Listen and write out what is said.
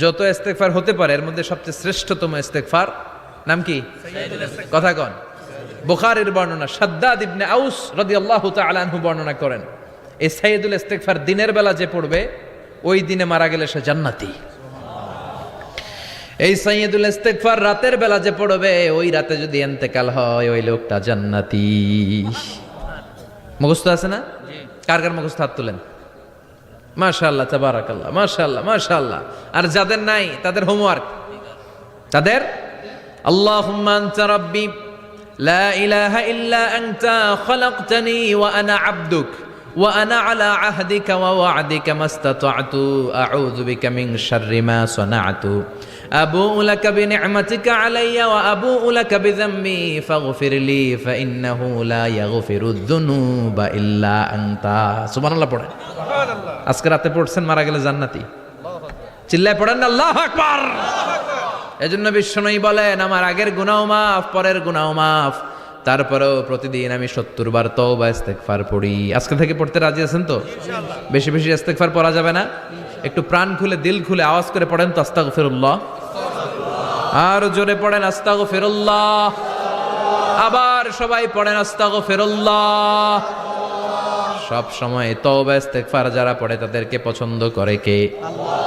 যত ইস্তেগফার হতে পারে এর মধ্যে সবচেয়ে শ্রেষ্ঠতম ইস্তেগফার নাম কি? কথা কন। বুখারীর বর্ণনা, শাদ্দাদ ইবনে আউস রাদিয়াল্লাহু তাআলা আনহু বর্ণনা করেন, এই সাইয়্যিদুল ইস্তেগফার দিনের বেলা যে পড়বে ওই দিনে মারা গেলে সে জান্নাতি। এই সাইয়্যিদুল ইস্তেগফার রাতের বেলা যে পড়বে ওই রাতে যদি ইন্তেকাল হয় ওই লোকটা জান্নাতি। মুখস্থ আছে না? কার কার মুখস্থ হাত তুলেন। মাশাআল্লাহ, তাবারাকাল্লাহ, মাশাআল্লাহ, মাশাআল্লাহ। আর যাদের নাই তাদের হোমওয়ার্ক, তাদের আল্লাহুম্মা আনতা রাব্বি লা ইলাহা ইল্লা আনতা খালাকতানি ওয়া আনা আবদুক ওয়া আনা আলা আহদিকা ওয়া ওয়া'দিকা মাস্তাতা'তু আউযু বিকা মিন শাররি মা সানা'তু আবুউ লাকা বিনি'মাতিকা আলাইয়া ওয়া আবুউ লাকা বিযামবি ফাগফিরলি ফাইন্নাহু লা ইয়াগফিরুয যুনুবা ইল্লা আনতা। সুবহানাল্লাহ পড়েন। আজকে রাতে পড়ছেন, মারা গেলে জান্নাতি। চিল্লায় পড়েন না আল্লাহু আকবার। এজন্য বিশ্বনবী বলেন আমার আগের গুনাহ মাফ, পরের গুনাহ মাফ, তারপরেও প্রতিদিন আমি 70 বার তওবা ইস্তেগফার পড়ি। আজকে থেকে পড়তে রাজি আছেন তো? বেশি বেশি ইস্তেগফার পড়া যাবে না? একটু প্রাণ খুলে দিল খুলে আওয়াজ করে পড়েন তো আস্তাগফিরুল্লাহ। আর জোরে পড়েন আস্তাগফিরুল্লাহ। আবার সবাই পড়েন আস্তাগফিরুল্লাহ। সব সময় তওবা ইস্তেগফার যারা পড়ে তাদেরকে পছন্দ করে কে? আল্লাহ।